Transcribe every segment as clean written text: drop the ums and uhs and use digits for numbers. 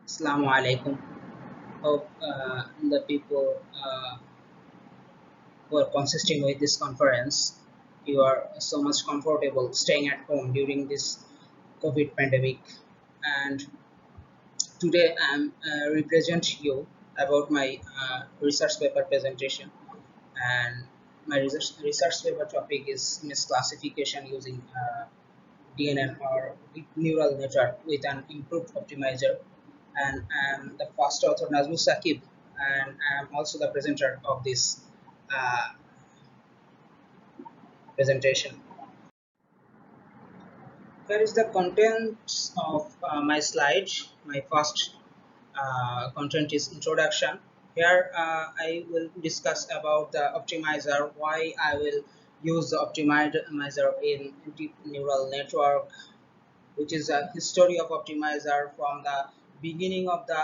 Assalamu alaikum. Hope the people who are consisting with this conference, you are so much comfortable staying at home during this COVID pandemic. And today I'm represent you about my research paper presentation. And my research paper topic is misclassification using DNN or deep neural network with an improved optimizer. And I'm the first author Nazmul Saqib, and I'm also the presenter of this uh, presentation. Here is the contents of my slide. My first content is introduction. Here I will discuss about the optimizer, why I will use the optimizer in deep neural network, which is a history of optimizer from the beginning of the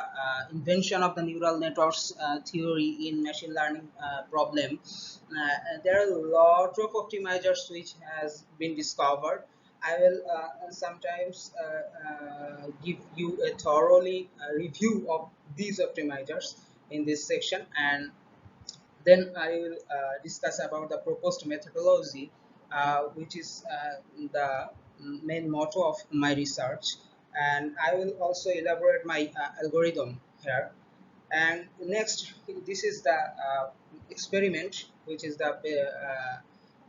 invention of the neural networks theory in machine learning problem. There are a lot of optimizers which has been discovered. I will sometimes give you a thoroughly review of these optimizers in this section, and then I will discuss about the proposed methodology, which is the main motto of my research, and I will also elaborate my algorithm here. And next, this is the experiment, which is the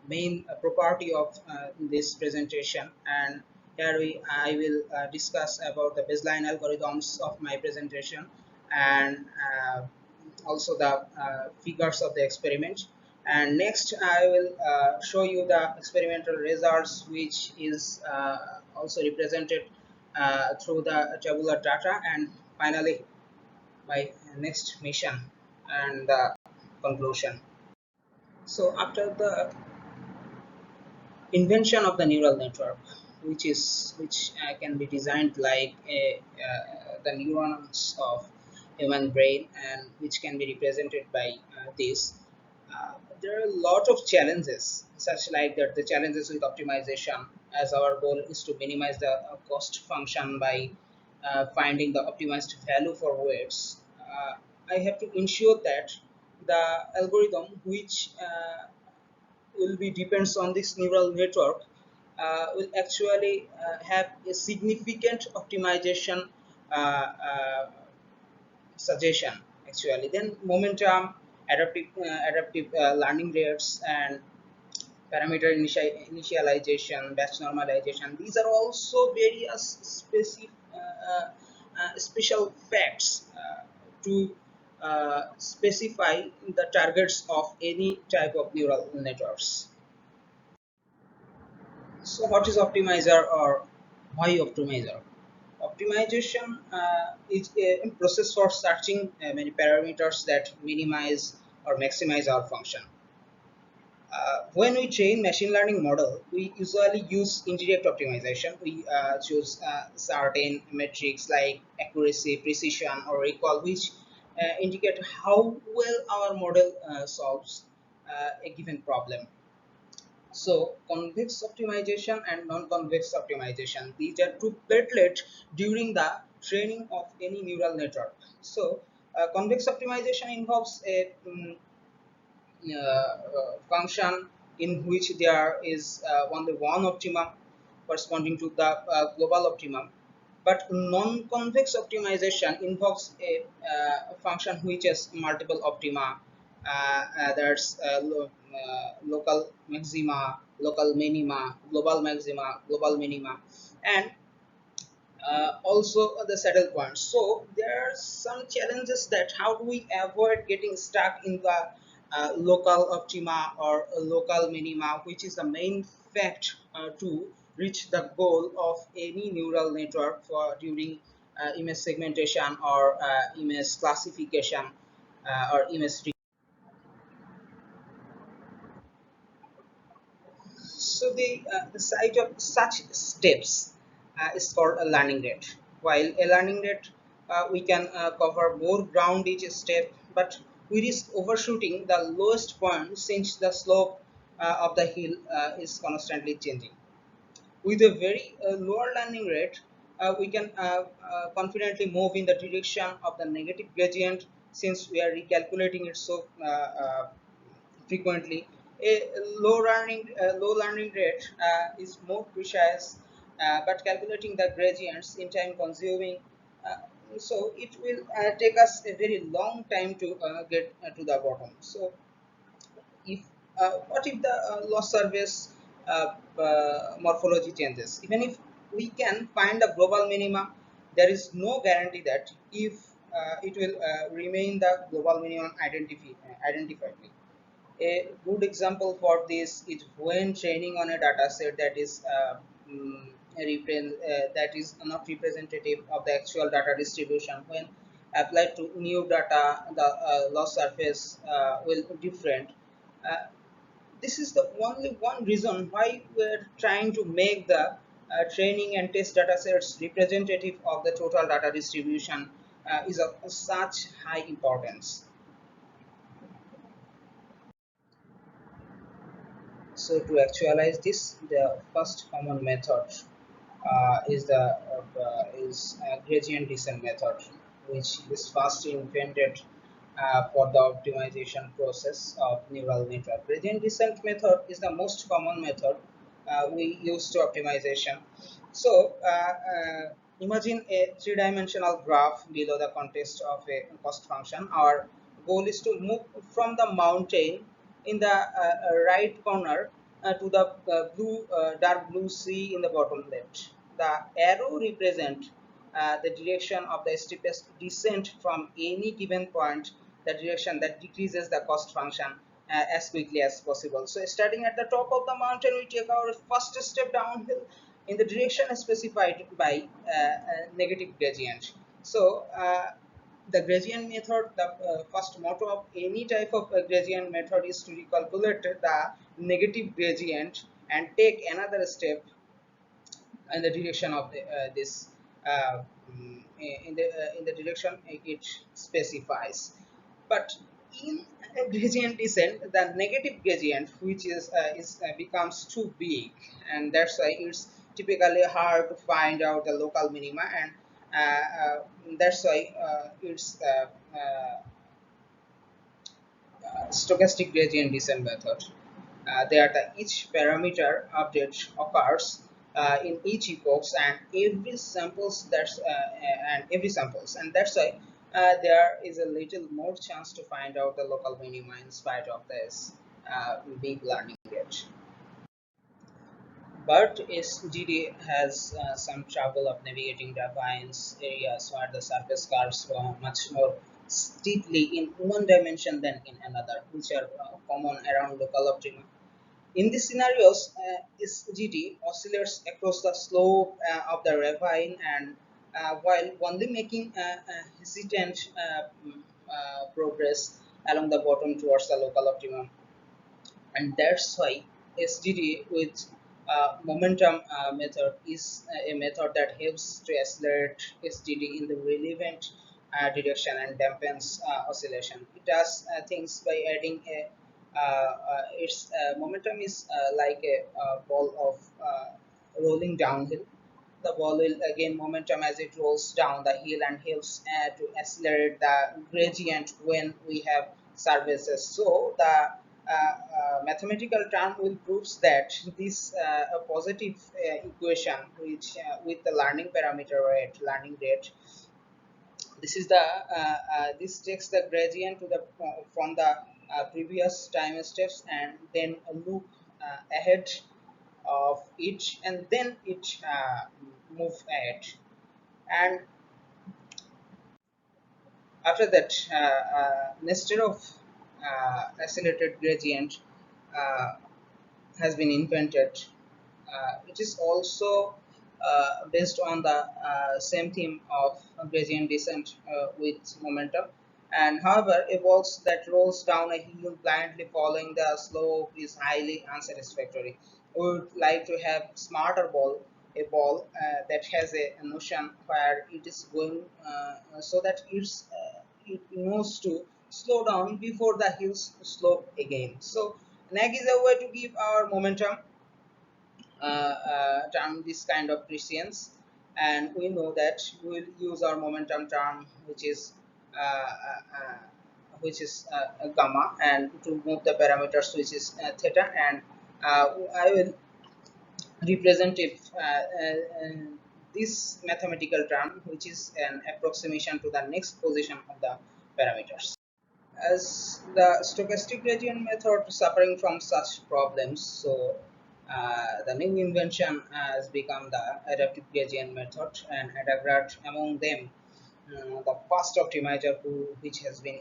main property of this presentation. And here I will discuss about the baseline algorithms of my presentation, and also the figures of the experiment. And next I will show you the experimental results, which is also represented through the tabular data, and finally my next mission and the conclusion. So after the invention of the neural network, which can be designed like the neurons of human brain, and which can be represented by this, there are a lot of challenges, such like that the challenges with optimization, as our goal is to minimize the cost function by finding the optimized value for weights. I have to ensure that the algorithm which will be depends on this neural network will actually have a significant optimization suggestion actually. Then momentum, adaptive learning rates, and parameter initialization, batch normalization, these are also various special facts to specify the targets of any type of neural networks. So what is optimizer, or why optimizer? Optimization is a process for searching many parameters that minimize or maximize our function. When we train machine learning model, we usually use indirect optimization. We choose certain metrics like accuracy, precision, or recall, which indicate how well our model solves a given problem. So convex optimization and non-convex optimization, these are two platelets during the training of any neural network. So convex optimization involves a function in which there is only one optimum corresponding to the global optimum, but non-convex optimization involves a function which has multiple optima. There's local maxima, local minima, global maxima, global minima, and also the saddle point. So there are some challenges, that how do we avoid getting stuck in the local optima or local minima, which is the main fact to reach the goal of any neural network for during image segmentation or image classification or image. So the site of such steps is called a learning rate. While a learning rate, we can cover more ground each step, but we risk overshooting the lowest point since the slope of the hill is constantly changing. With a very lower learning rate, we can confidently move in the direction of the negative gradient since we are recalculating it so frequently. A low learning rate is more precise, but calculating the gradients in time consuming. Uh, so it will take us a very long time to get to the bottom. So if what if the loss surface morphology changes? Even if we can find the global minimum, there is no guarantee that if it will remain the global minimum identified. A good example for this is when training on a data set that is that is not representative of the actual data distribution. When applied to new data, the loss surface will different. Uh, this is the only one reason why we're trying to make the training and test data sets representative of the total data distribution is of such high importance. So to actualize this, the first common method is gradient descent method, which is first invented for the optimization process of neural network. Gradient descent method is the most common method we use to optimization. So imagine a three-dimensional graph below the context of a cost function. Our goal is to move from the mountain in the right corner to the dark blue sea in the bottom left. The arrow represent the direction of the steepest descent from any given point, the direction that decreases the cost function as quickly as possible. So starting at the top of the mountain, we take our first step downhill in the direction specified by negative gradient. So the gradient method, the first motto of any type of gradient method is to recalculate the negative gradient and take another step in the direction of this in the direction it specifies. But in a gradient descent, the negative gradient, which is becomes too big, and that's why it's typically hard to find out the local minima, and that's why it's stochastic gradient descent method. There the each parameter update occurs in each epochs and every samples, and that's why there is a little more chance to find out the local minima in spite of this big learning rate. But SGD has some trouble of navigating the vines areas where the surface curves go much more steeply in one dimension than in another, which are common around local optima. In these scenarios, SGD oscillates across the slope of the ravine and while only making hesitant progress along the bottom towards the local optimum, and that's why SDD with momentum method is a method that helps to accelerate SDD in the relevant direction and dampens oscillation. It does things by adding a its momentum is like a ball of rolling downhill. The ball will gain momentum as it rolls down the hill and helps to accelerate the gradient when we have surfaces. So the mathematical term will proves that this a positive equation which with the learning parameter rate, learning rate, this is the this takes the gradient to the from the previous time steps and then look ahead of it and then it move ahead, and after that instead of accelerated gradient uh, has been invented. It is also based on the same theme of gradient descent with momentum, and however, a box that rolls down a hill blindly following the slope is highly unsatisfactory. We would like to have smarter ball, a ball that has a notion where it is going so that it knows to slow down before the hills slope again. So nag is a way to give our momentum down this kind of prescience. and we know that we'll use our momentum term, which is gamma, and to move the parameters, which is theta, and I will represent it this mathematical term, which is an approximation to the next position of the parameters. As the stochastic gradient method suffering from such problems, so the new invention has become the adaptive gradient method, and Adagrad among them the first optimizer which has been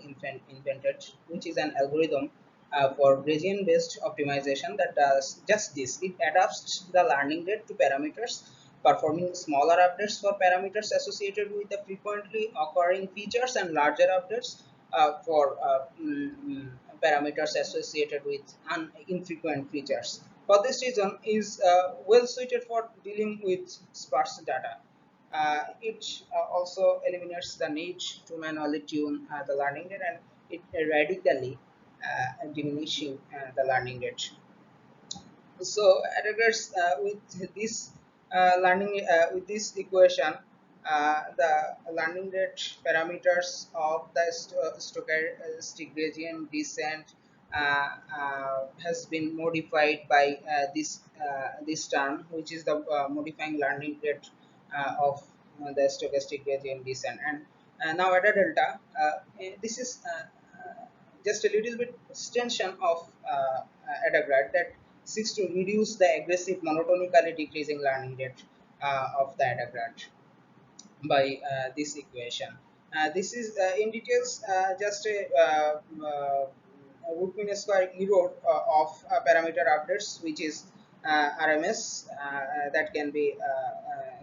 invented, which is an algorithm for gradient based optimization that does just this. It adapts the learning rate to parameters, performing smaller updates for parameters associated with the frequently occurring features and larger updates for parameters associated with infrequent features. For this reason, is well suited for dealing with sparse data. It also eliminates the need to manually tune the learning rate, and it radically diminishing the learning rate. So Editors, with this learning with this equation, the learning rate parameters of the stochastic gradient descent has been modified by this term, which is the modifying learning rate of the stochastic gradient descent. And now at a delta, this is just a little bit extension of Adagrad that seeks to reduce the aggressive monotonically decreasing learning rate of the Adagrad by this equation. This is in details just a root mean square error of parameter updates, which is RMS that can be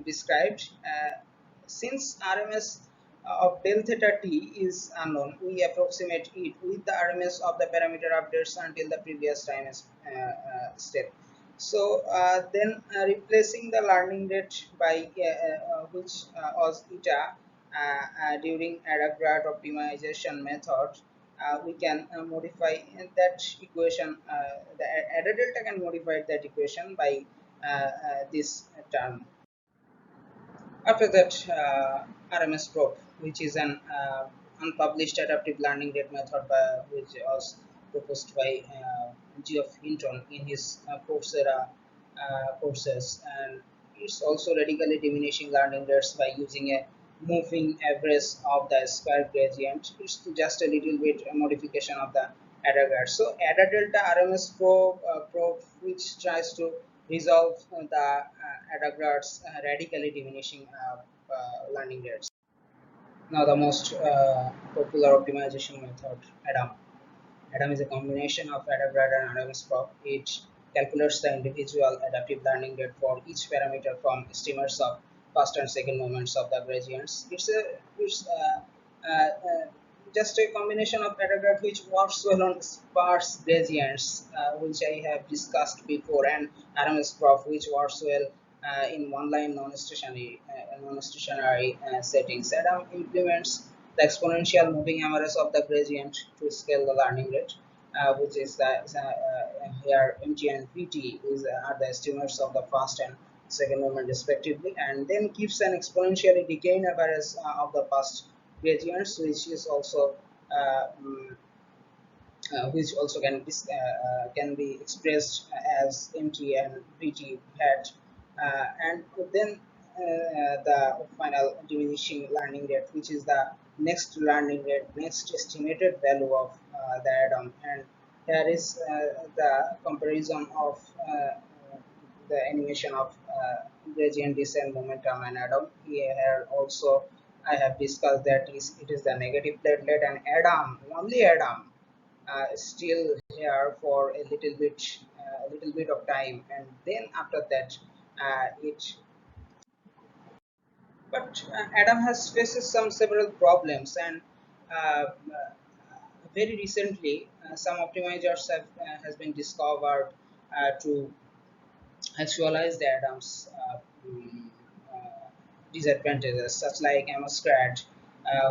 described. Since RMS of del theta t is unknown, we approximate it with the RMS of the parameter updates until the previous time step. So then replacing the learning rate by which was eta during Adagrad optimization method, we can modify that equation. The Ada delta can modify that equation by this term. After that, RMS probe, which is an unpublished adaptive learning rate method which was proposed by Geoff Hinton in his Coursera courses, and it's also radically diminishing learning rates by using a moving average of the square gradient. It's just a little bit a modification of the ADA grad. So ADA delta RMS probe which tries to resolve the ADA grads radically diminishing learning rates. Now the most popular optimization method, ADAM. ADAM is a combination of Adagrad and RMS prop. It calculates the individual adaptive learning rate for each parameter from estimates of first and second moments of the gradients. It's just a combination of Adagrad which works well on sparse gradients, which I have discussed before, and RMS prop which works well in one-line non-stationary settings. ADAM implements the exponential moving average of the gradient to scale the learning rate, which is here MT and PT are the estimates of the first and second moment respectively, and then gives an exponentially decaying average of the past gradients, which also can be expressed as MT and PT hat, and then the final diminishing learning rate, which is the next learning rate, next estimated value of the atom. And here is the comparison of the animation of gradient descent momentum and atom. Here also I have discussed that it is the negative platelet and atom, only atom still here for a little bit of time, and then after that it but Adam has faces some several problems, and very recently some optimizers has been discovered to actualize the Adams disadvantages, such like Amos-Grad,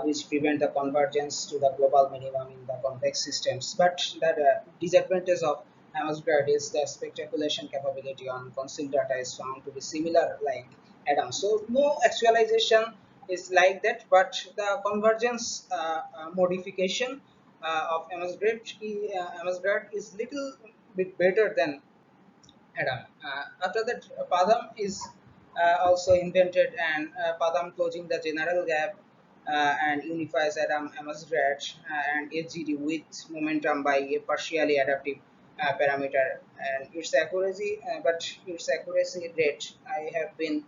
which prevent the convergence to the global minimum in the convex systems. But the disadvantage of Amos-Grad is the speculation capability on concealed data is found to be similar like Adam. So no actualization is like that, but the convergence modification of MS grad is little bit better than Adam. After that, Padam is also invented, and Padam closing the general gap and unifies Adam Grad and HGD with momentum by a partially adaptive parameter. And its accuracy, rate, I have been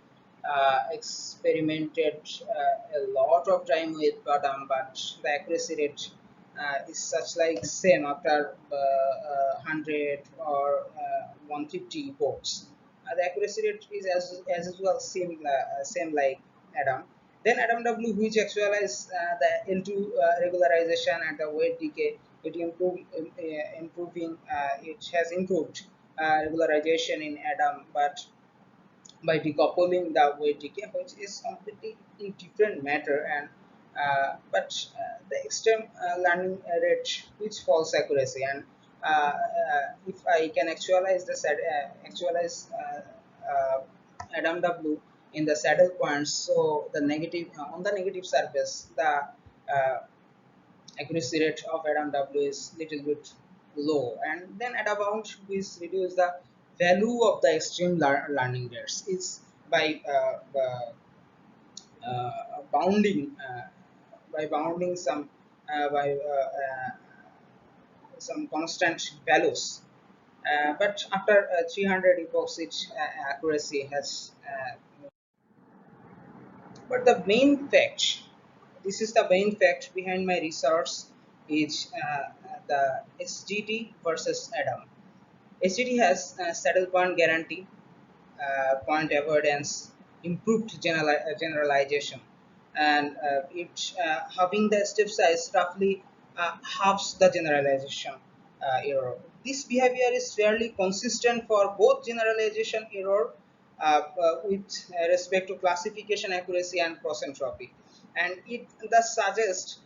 experimented a lot of time with Padam, but the accuracy rate is such like same after 100 or 150 volts. The accuracy rate is as usual same like Adam. Then Adam W, which actualize the L2 regularization and the weight decay, it has improved regularization in Adam, but by decoupling the weight decay, which is completely different matter, and the extreme learning rate which false accuracy, and if I can actualize Adam W in the saddle points, so the negative on the negative surface, the uh, accuracy rate of Adam W is little bit low, and then at about we reduce the value of the extreme learning rates is by bounding some constant values. But after 300 epochs, its accuracy has but the main fact, this is the main fact behind my research, is the SGT versus Adam. SGT has saddle point guarantee, point avoidance, improved generalization, and it having the step size roughly halves the generalization error. This behavior is fairly consistent for both generalization error with respect to classification accuracy and cross entropy, and it thus suggests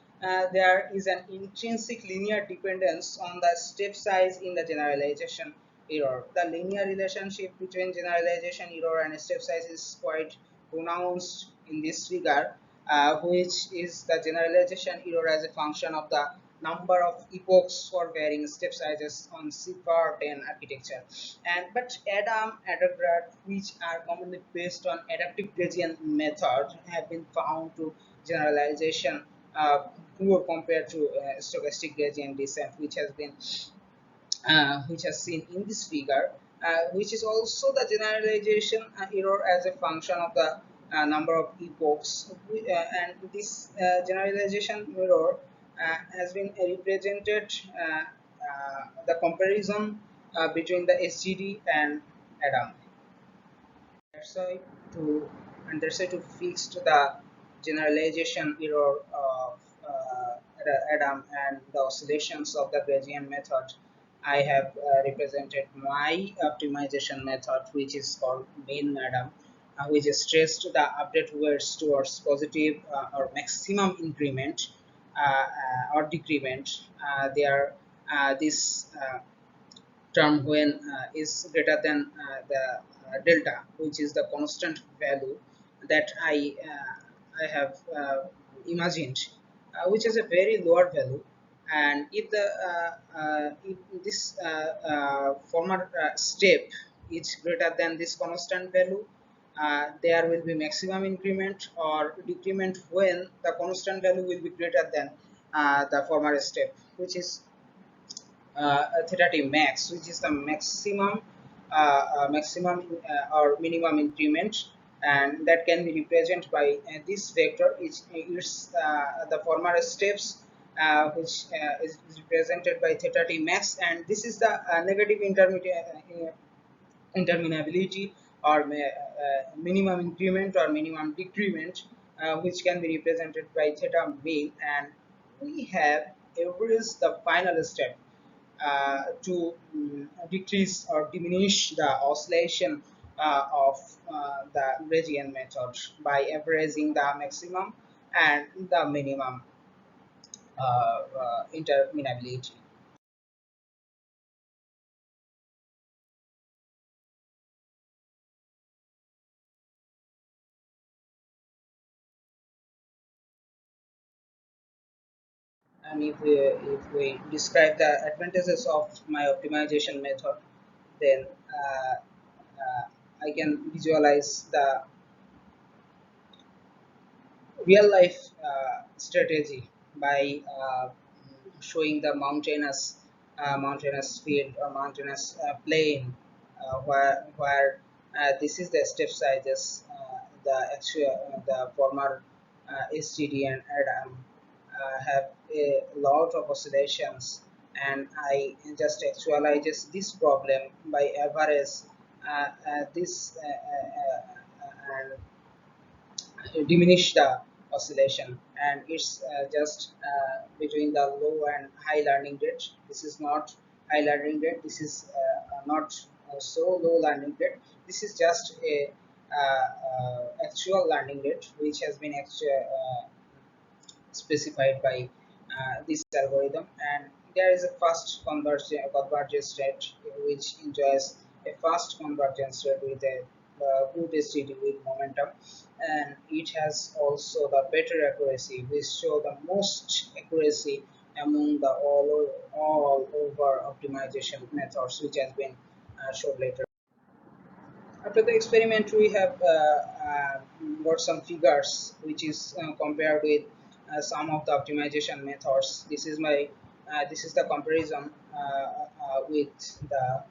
there is an intrinsic linear dependence on the step size in the generalization error. The linear relationship between generalization error and step size is quite pronounced in this figure, which is the generalization error as a function of the number of epochs for varying step sizes on CPR10 architecture. And but Adapgrad, which are commonly based on adaptive gradient method, have been found to generalization poor compared to stochastic gradient descent, which has seen in this figure, which is also the generalization error as a function of the number of epochs. And this generalization error has been represented the comparison between the SGD and Adam. That's why to that's why to fix the generalization error of Adam and the oscillations of the gradient method, I have represented my optimization method, which is called main Adam, which is stressed the update weights towards positive or maximum increment or decrement. There, this term when is greater than the delta, which is the constant value that I have imagined, which is a very lower value. And if this former step is greater than this constant value, there will be maximum increment or decrement when the constant value will be greater than the former step, which is theta t max, which is the maximum or minimum increment, and that can be represented by this vector. It's the former steps, which is represented by theta t max, and this is the negative interminability or minimum increment or minimum decrement, which can be represented by theta mean, and we have averaged the final step to decrease or diminish the oscillation of the gradient method by averaging the maximum and the minimum interminability. And if we describe the advantages of my optimization method, then I can visualize the real life strategy by showing the mountainous field or mountainous plain, where this is the step sizes, the actual the former STD and ADAM have a lot of oscillations, and I just actualizes this problem by average this and diminish the oscillation, and it's just between the low and high learning rate. This is not high learning rate, this is not so low learning rate. This is just a actual learning rate which has been specified by this algorithm, and there is a fast convergence rate which enjoys a fast convergence rate with a good STD with momentum, and it has also the better accuracy which show the most accuracy among the all over optimization methods which has been shown later. After the experiment, we have got some figures which is compared with some of the optimization methods. This is the comparison with the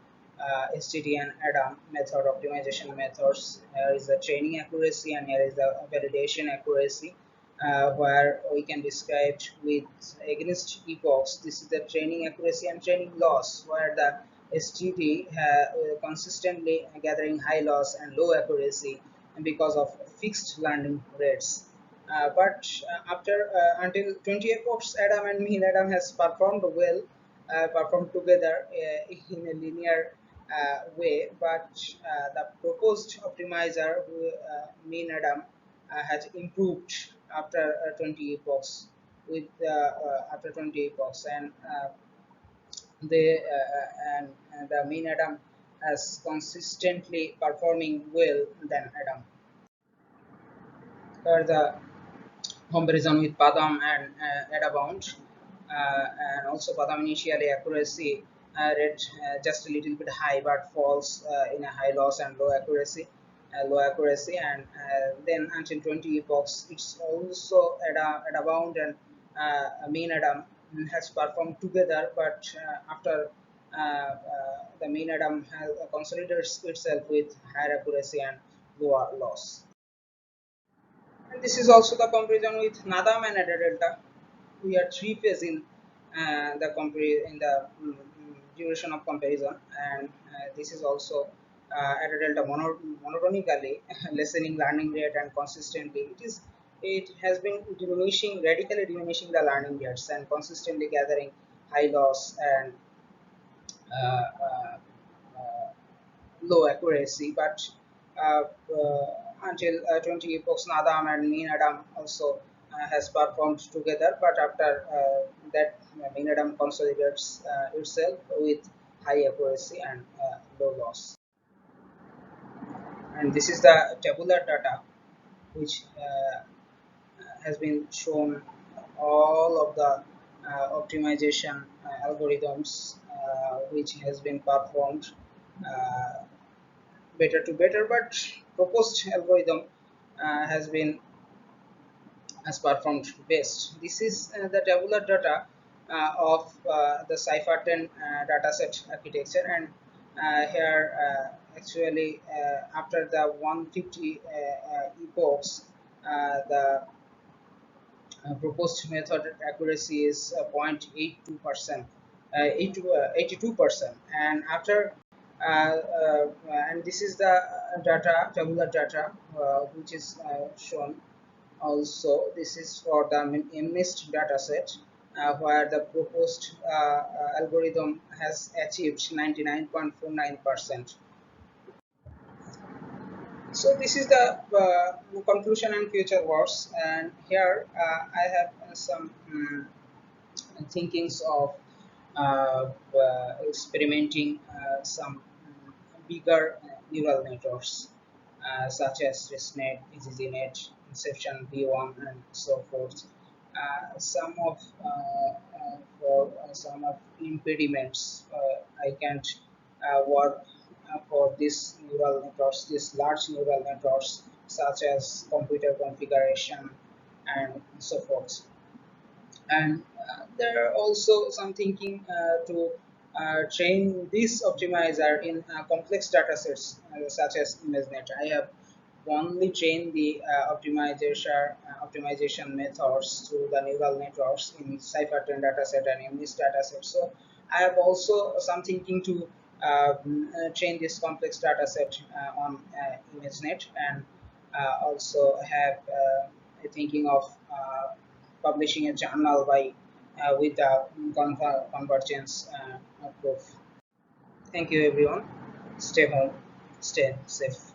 STD and ADAM method optimization methods. Here is the training accuracy and here is the validation accuracy, where we can describe with against epochs. This is the training accuracy and training loss, where the STD consistently gathering high loss and low accuracy because of fixed learning rates. But after until 20 epochs, Adam and mean Adam has performed well, performed together in a linear way. But the proposed optimizer, mean Adam, has improved after 20 epochs with after 20 epochs, and the mean Adam as consistently performing well than Adam. For the comparison with Padam and Adabound, and also Padam initially accuracy rate just a little bit high but falls in a high loss and low accuracy, and then until 20 epochs it's also Adabound and mean Adam has performed together, but after the mean Adam has consolidates itself with higher accuracy and lower loss. And this is also the comparison with Nadam and Ada delta. We are three phase in in the duration of comparison, and this is also Ada delta monotonically lessening learning rate and consistently. It has been diminishing radically diminishing the learning rates and consistently gathering high loss and uh, uh, uh, low accuracy, but until 20 epochs, Nadam and Mean Adam also has performed together, but after that, Mean Adam consolidates itself with high accuracy and low loss. And this is the tabular data which has been shown all of the optimization algorithms which has been performed uh, better to better, but proposed algorithm has been has performed best. This is the tabular data of the Cipher 10 dataset architecture, and here actually after the 150 epochs, the proposed method accuracy is 0.82%, 82%, and after and this is the data tabular data which is shown. Also, this is for the MNIST dataset, where the proposed algorithm has achieved 99.49%. So this is the conclusion and future works, and here I have some thinkings of experimenting some bigger neural networks such as ResNet, EasyNet, Inception V1, and so forth. some of for some of impediments. I can't work for these neural networks, these large neural networks, such as computer configuration and so forth. And there are also some thinking to train this optimizer in complex data sets such as ImageNet. I have only trained the optimization methods through the neural networks in Cypher10 dataset and in this dataset. So I have also some thinking to train this complex dataset on ImageNet, and also have thinking of publishing a journal by with the convergence proof. Thank you, everyone. Stay home, stay safe.